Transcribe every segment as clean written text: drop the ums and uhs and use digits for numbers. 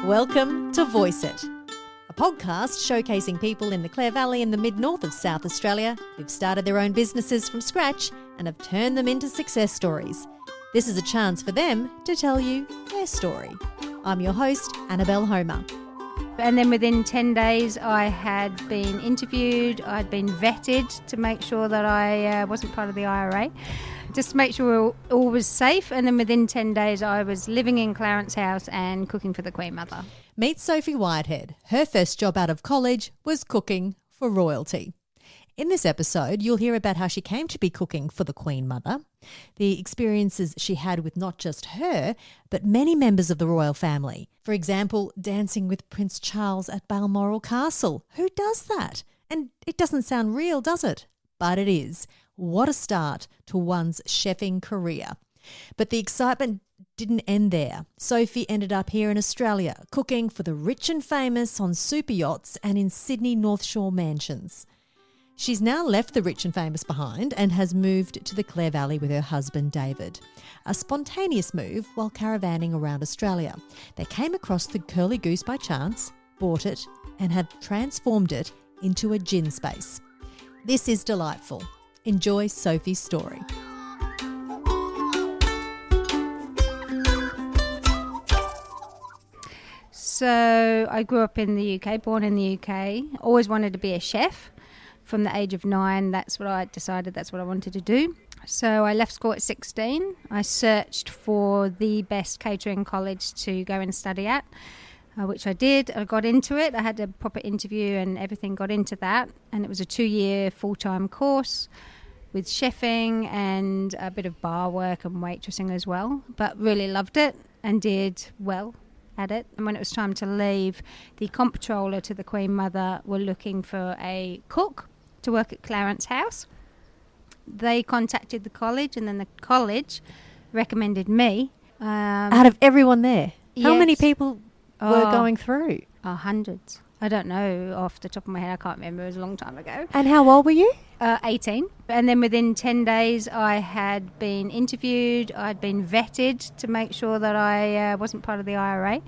Welcome to Voice It, a podcast showcasing people in the Clare Valley and the mid-north of South Australia who've started their own businesses from scratch and have turned them into success stories. This is a chance for them to tell you their story. I'm your host, Annabelle Homer. And then within 10 days, I had been interviewed, I'd been vetted to make sure that I wasn't part of the IRA, just to make sure all was safe. And then within 10 days, I was living in Clarence House and cooking for the Queen Mother. Meet Sophie Whitehead. Her first job out of college was cooking for royalty. In this episode, you'll hear about how she came to be cooking for the Queen Mother, the experiences she had with not just her, but many members of the royal family. For example, dancing with Prince Charles at Balmoral Castle. Who does that? And it doesn't sound real, does it? But it is. What a start to one's chefing career. But the excitement didn't end there. Sophie ended up here in Australia, cooking for the rich and famous on super yachts and in Sydney North Shore mansions. She's now left the rich and famous behind and has moved to the Clare Valley with her husband, David. A spontaneous move while caravanning around Australia. They came across the Curly Goose by chance, bought it, and have transformed it into a gin space. This is delightful. Enjoy Sophie's story. So I grew up in the UK, born in the UK, always wanted to be a chef. From the age of 9, that's what I decided, that's what I wanted to do. So I left school at 16. I searched for the best catering college to go and study at, which I did. I got into it. I had a proper interview and everything, got into that. And it was a 2-year full-time course with chefing and a bit of bar work and waitressing as well. But really loved it and did well at it. And when it was time to leave, the comptroller to the Queen Mother were looking for a cook to work at Clarence House. They contacted the college and then the college recommended me. Out of everyone there, how yes. many people were going through? Hundreds. I don't know off the top of my head. I can't remember. It was a long time ago. And how old were you? 18. And then within 10 days, I had been interviewed. I'd been vetted to make sure that I wasn't part of the IRA,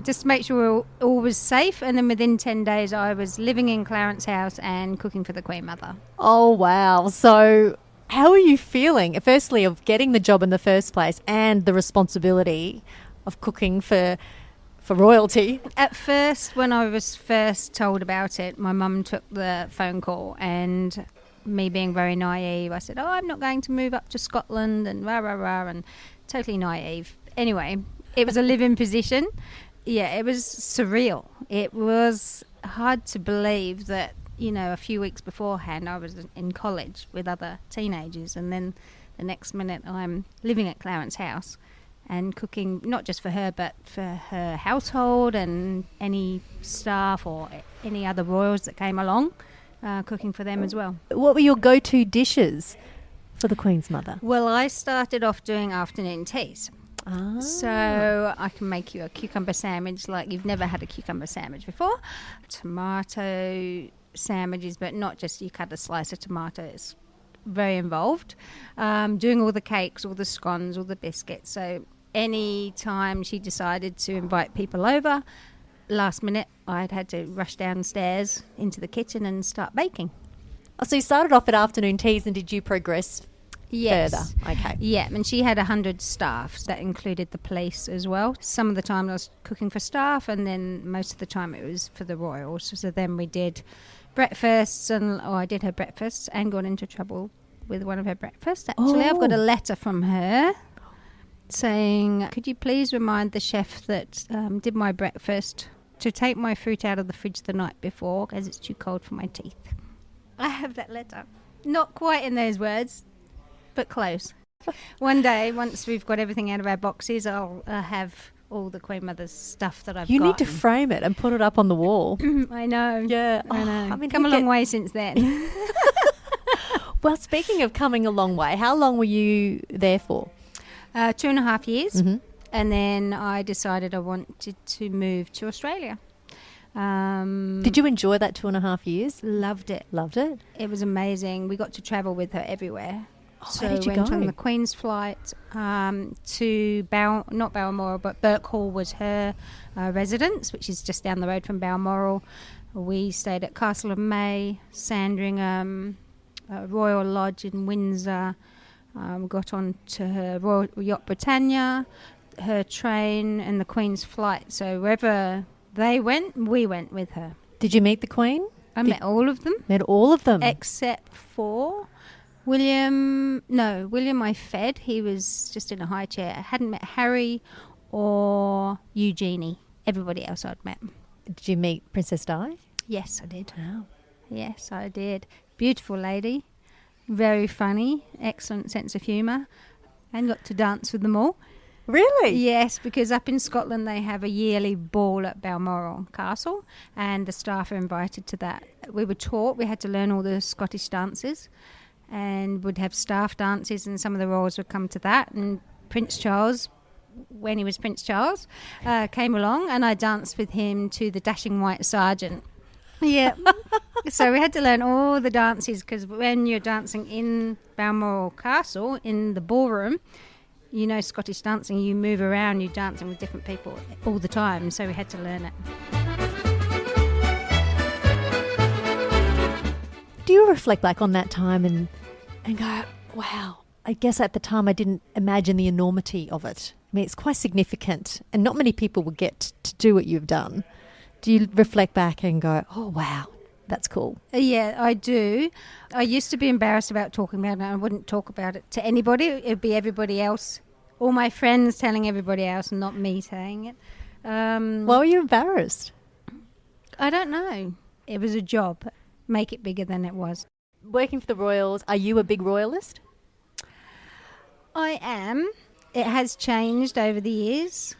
just to make sure all was safe. And then within 10 days, I was living in Clarence House and cooking for the Queen Mother. Oh, wow. So how are you feeling, firstly, of getting the job in the first place and the responsibility of cooking for royalty? At first, when I was first told about it, my mum took the phone call, and me being very naive, I said, I'm not going to move up to Scotland and rah, rah, rah, and totally naive. Anyway, it was a live-in position. Yeah, it was surreal. It was hard to believe that, a few weeks beforehand I was in college with other teenagers, and then the next minute I'm living at Clarence House and cooking not just for her but for her household and any staff or any other royals that came along, cooking for them as well. What were your go-to dishes for the Queen's Mother? Well, I started off doing afternoon teas. So I can make you a cucumber sandwich like you've never had a cucumber sandwich before. Tomato sandwiches, but not just you cut a slice of tomato. It's very involved. Doing all the cakes, all the scones, all the biscuits. So any time she decided to invite people over, last minute I'd had to rush downstairs into the kitchen and start baking. Oh, so you started off at afternoon teas, and did you progress further? Okay. Yeah, and she had 100 staff. That included the police as well. Some of the time I was cooking for staff, and then most of the time it was for the royals. So then we did breakfasts, and I did her breakfasts and got into trouble with one of her breakfasts. Actually, I've got a letter from her saying, could you please remind the chef that did my breakfast to take my fruit out of the fridge the night before as it's too cold for my teeth. I have that letter. Not quite in those words, but close. One day, once we've got everything out of our boxes, I'll have all the Queen Mother's stuff that I've got. You need to frame it and put it up on the wall. I know. Yeah. I know. I mean, come a long way since then. Well, speaking of coming a long way, how long were you there for? 2.5 years. Mm-hmm. And then I decided I wanted to move to Australia. Did you enjoy that 2.5 years? Loved it. Loved it? It was amazing. We got to travel with her everywhere. So where did you went go? on the Queen's flight to not Balmoral, but Birkhall was her residence, which is just down the road from Balmoral. We stayed at Castle of May, Sandringham, Royal Lodge in Windsor. Got on to her Royal Yacht Britannia, her train, and the Queen's flight. So wherever they went, we went with her. Did you meet the Queen? I met all of them. Met all of them? Except for William I fed. He was just in a high chair. I hadn't met Harry or Eugenie. Everybody else I'd met. Did you meet Princess Di? Yes, I did. Oh. Yes, I did. Beautiful lady. Very funny. Excellent sense of humour. And got to dance with them all. Really? Yes, because up in Scotland they have a yearly ball at Balmoral Castle and the staff are invited to that. We were taught, we had to learn all the Scottish dances and would have staff dances, and some of the royals would come to that. And Prince Charles, when he was Prince Charles, came along and I danced with him to the Dashing White Sergeant. Yeah. So we had to learn all the dances, because when you're dancing in Balmoral Castle, in the ballroom, you know, Scottish dancing, you move around, you're dancing with different people all the time, so we had to learn it. Do you reflect back on that time and go, wow, I guess at the time I didn't imagine the enormity of it. I mean, it's quite significant and not many people would get to do what you've done. Do you reflect back and go, oh, wow, that's cool? Yeah, I do. I used to be embarrassed about talking about it. I wouldn't talk about it to anybody. It would be everybody else, all my friends telling everybody else, not me saying it. Why were you embarrassed? I don't know. It was a job. Make it bigger than it was. Working for the Royals, are you a big royalist? I am. It has changed over the years.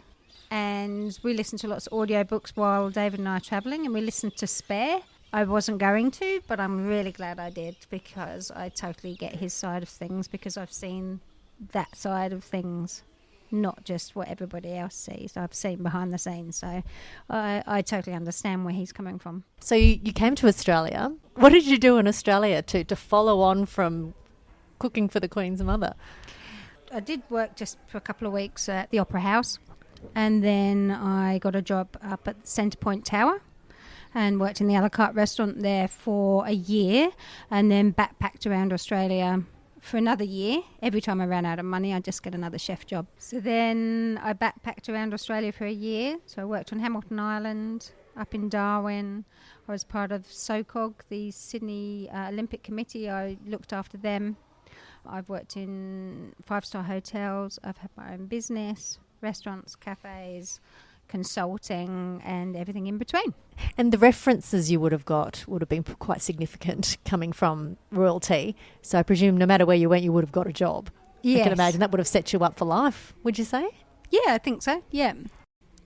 And we listen to lots of audiobooks while David and I are travelling, and we listen to Spare. I wasn't going to, but I'm really glad I did, because I totally get his side of things, because I've seen that side of things, not just what everybody else sees. I've seen behind the scenes, so I totally understand where he's coming from. So you came to Australia. What did you do in Australia to follow on from cooking for the Queen's mother? I did work just for a couple of weeks at the Opera House, and then I got a job up at Centre Point Tower and worked in the a la carte restaurant there for a year, and then backpacked around Australia for another year. Every time I ran out of money, I'd just get another chef job. So then I backpacked around Australia for a year. So I worked on Hamilton Island, up in Darwin. I was part of SOCOG, the Sydney Olympic Committee. I looked after them. I've worked in 5-star hotels. I've had my own business, restaurants, cafes, consulting, and everything in between. And the references you would have got would have been quite significant coming from royalty. So I presume no matter where you went, you would have got a job. Yes. I can imagine that would have set you up for life, would you say? Yeah, I think so, yeah.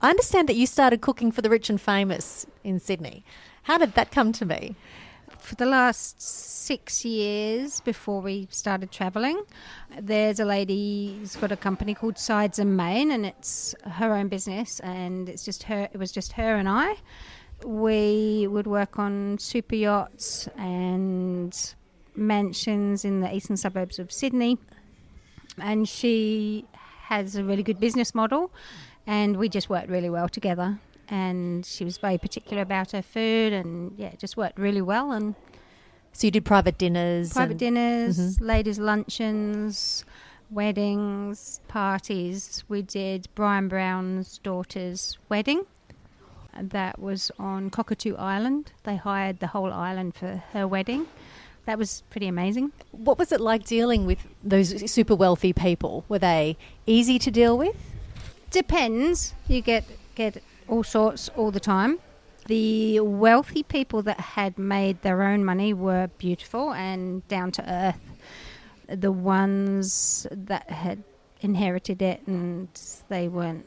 I understand that you started cooking for the rich and famous in Sydney. How did that come to be? For the last 6 years before we started travelling, there's a lady who's got a company called Sides and Main, and it's her own business, and it's just her. It was just her and I. We would work on super yachts and mansions in the eastern suburbs of Sydney, and she has a really good business model, and we just worked really well together. And she was very particular about her food, and yeah, it just worked really well. And so you did private dinners? Ladies' luncheons, weddings, parties. We did Brian Brown's daughter's wedding. That was on Cockatoo Island. They hired the whole island for her wedding. That was pretty amazing. What was it like dealing with those super wealthy people? Were they easy to deal with? Depends. You get all sorts all the time. The wealthy people that had made their own money were beautiful and down to earth. The ones that had inherited it, and they weren't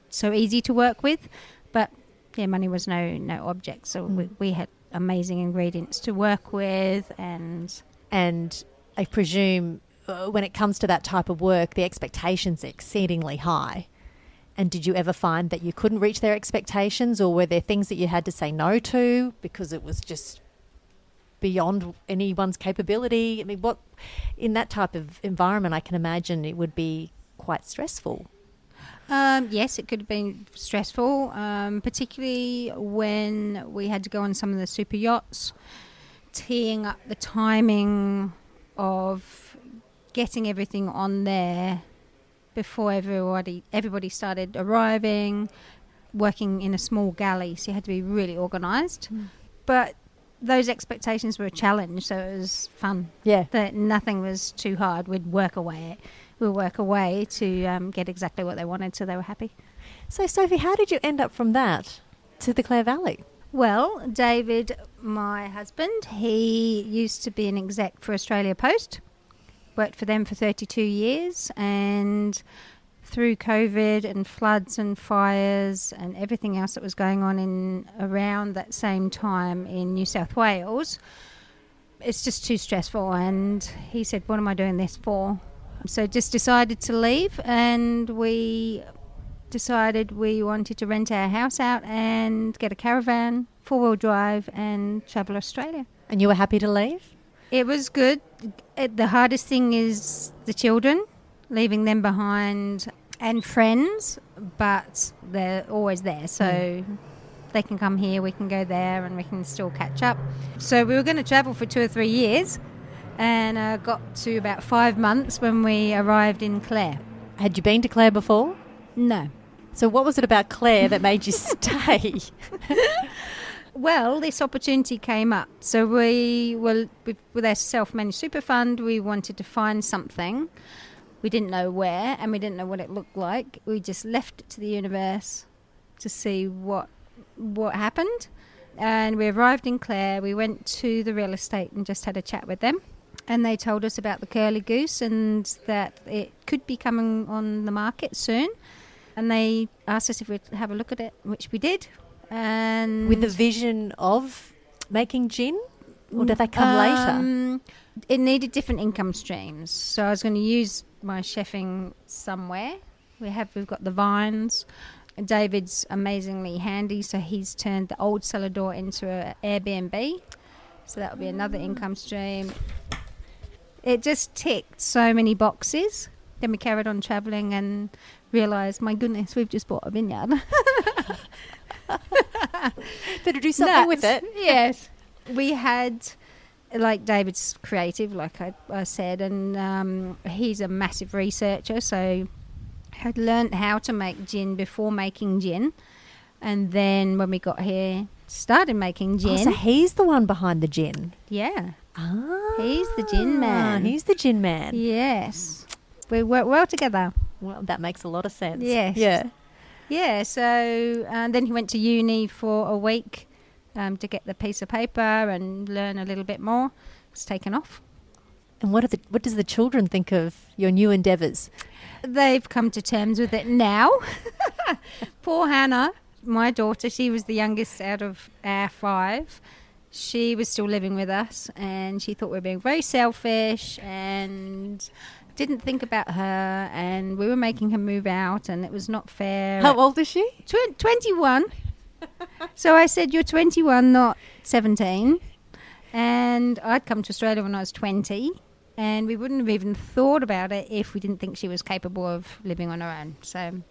so easy to work with, but their money was no object. So we had amazing ingredients to work with. And I presume when it comes to that type of work, the expectations are exceedingly high. And did you ever find that you couldn't reach their expectations, or were there things that you had to say no to because it was just beyond anyone's capability? I mean, what in that type of environment, I can imagine it would be quite stressful. Yes, it could have been stressful, particularly when we had to go on some of the super yachts, teeing up the timing of getting everything on there before everybody started arriving, working in a small galley, so you had to be really organised. But those expectations were a challenge, so it was fun. Yeah. That nothing was too hard. We'd work away to get exactly what they wanted, so they were happy. So, Sophie, how did you end up from that to the Clare Valley? Well, David, my husband, he used to be an exec for Australia Post, worked for them for 32 years, and through COVID and floods and fires and everything else that was going on in around that same time in New South Wales, it's just too stressful. And he said, what am I doing this for? So just decided to leave, and we decided we wanted to rent our house out and get a caravan, 4-wheel drive, and travel Australia. And you were happy to leave? It was good. The hardest thing is the children, leaving them behind, and friends, but they're always there. So they can come here, we can go there, and we can still catch up. So we were going to travel for 2 or 3 years, and got to about 5 months when we arrived in Clare. Had you been to Clare before? No. So what was it about Clare that made you stay? Well, this opportunity came up. So we were, with our self-managed super fund, we wanted to find something. We didn't know where, and we didn't know what it looked like. We just left it to the universe to see what happened. And we arrived in Clare. We went to the real estate and just had a chat with them. And they told us about the Curly Goose and that it could be coming on the market soon. And they asked us if we'd have a look at it, which we did. And with the vision of making gin? Or did they come later? It needed different income streams. So I was going to use my chefing somewhere. We've got the vines. David's amazingly handy, so he's turned the old cellar door into an Airbnb. So that will be another income stream. It just ticked so many boxes. Then we carried on travelling and realised, my goodness, we've just bought a vineyard. Better do something with it. Yes. We had, like, David's creative, like I said, and he's a massive researcher, so had learnt how to make gin before making gin. And then when we got here, started making gin. Oh, so he's the one behind the gin. Yeah. Ah. He's the gin man. He's the gin man. Yes. We work well together. Well, that makes a lot of sense. Yes. Yeah. Yeah, so then he went to uni for a week to get the piece of paper and learn a little bit more. It's taken off. And what does the children think of your new endeavours? They've come to terms with it now. Poor Hannah, my daughter, she was the youngest out of our 5. She was still living with us, and she thought we were being very selfish and didn't think about her, and we were making her move out, and it was not fair. How old is she? 21. So I said, you're 21, not 17. And I'd come to Australia when I was 20, and we wouldn't have even thought about it if we didn't think she was capable of living on her own. So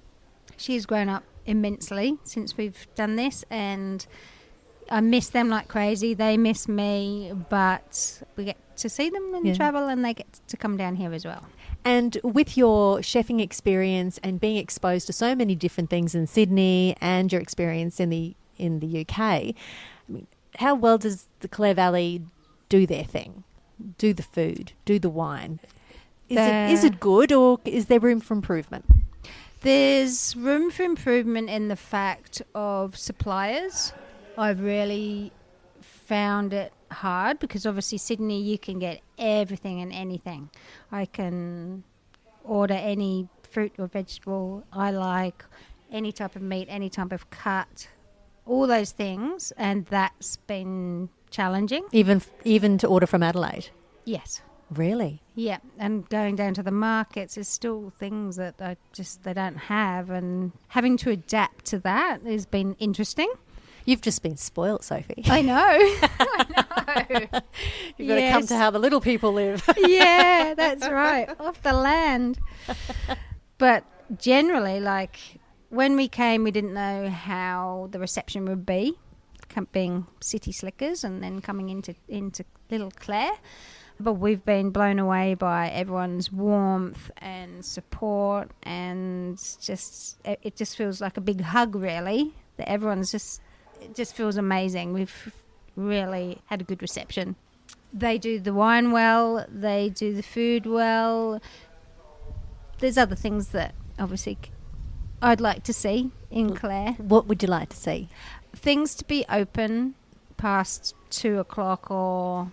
she's grown up immensely since we've done this, and I miss them like crazy. They miss me, but we get to see them and travel, and they get to come down here as well. And with your chefing experience and being exposed to so many different things in Sydney and your experience in the UK, I mean, how well does the Clare Valley do their thing? Do the food, do the wine? Is it good, or is there room for improvement? There's room for improvement in the fact of suppliers. I've really found it hard because obviously Sydney, you can get everything and anything. I can order any fruit or vegetable I like, any type of meat, any type of cut, all those things, and that's been challenging. Even to order from Adelaide? Yes. Really? Yeah, and going down to the markets is still things that they don't have, and having to adapt to that has been interesting. You've just been spoilt, Sophie. I know. I know. You've got to come to how the little people live. Yeah, that's right. Off the land. But generally, like, when we came, we didn't know how the reception would be, being city slickers and then coming into little Clare. But we've been blown away by everyone's warmth and support, and it just feels like a big hug, really, that it just feels amazing. We've really had a good reception. They do the wine well, they do the food well. There's other things that obviously I'd like to see in Clare. What would you like to see? Things to be open past 2 o'clock, or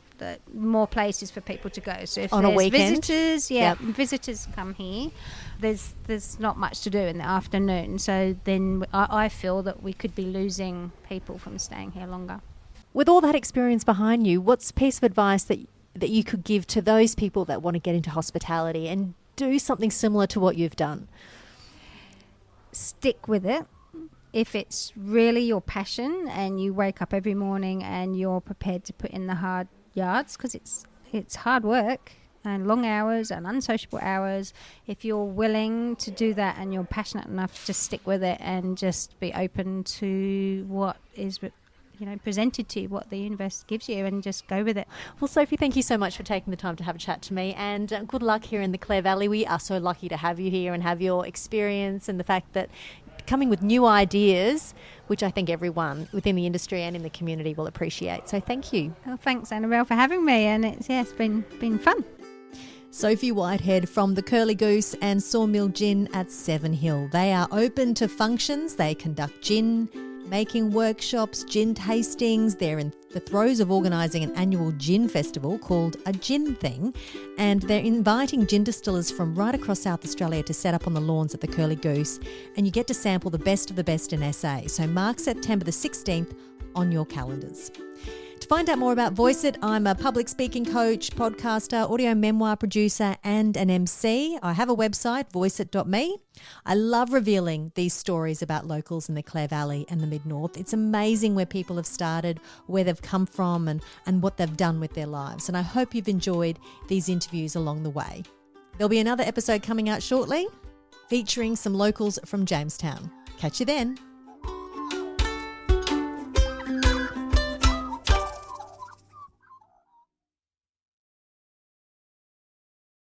more places for people to go. So if on a weekend, visitors come here, there's not much to do in the afternoon. So then I feel that we could be losing people from staying here longer. With all that experience behind you, what's a piece of advice that you could give to those people that want to get into hospitality and do something similar to what you've done? Stick with it. If it's really your passion and you wake up every morning and you're prepared to put in the hard yards, because it's hard work and long hours and unsociable hours, if you're willing to do that and you're passionate enough, just stick with it and just be open to what is presented to you, what the universe gives you, and just go with it. Well, Sophie, thank you so much for taking the time to have a chat to me, and good luck here in the Clare Valley. We are so lucky to have you here and have your experience, and the fact that coming with new ideas, which I think everyone within the industry and in the community will appreciate. So thank you. Well, thanks, Annabelle, for having me, and it's been fun. Sophie Whitehead from the Curly Goose and Sawmill Gin at Seven Hill. They are open to functions. They conduct gin making workshops, gin tastings. They're in the throes of organising an annual gin festival called A Gin Thing, and they're inviting gin distillers from right across South Australia to set up on the lawns at the Curly Goose, and you get to sample the best of the best in SA. So mark September the 16th on your calendars. To find out more about Voice It, I'm a public speaking coach, podcaster, audio memoir producer and an MC. I have a website, voiceit.me. I love revealing these stories about locals in the Clare Valley and the Mid-North. It's amazing where people have started, where they've come from and what they've done with their lives. And I hope you've enjoyed these interviews along the way. There'll be another episode coming out shortly featuring some locals from Jamestown. Catch you then.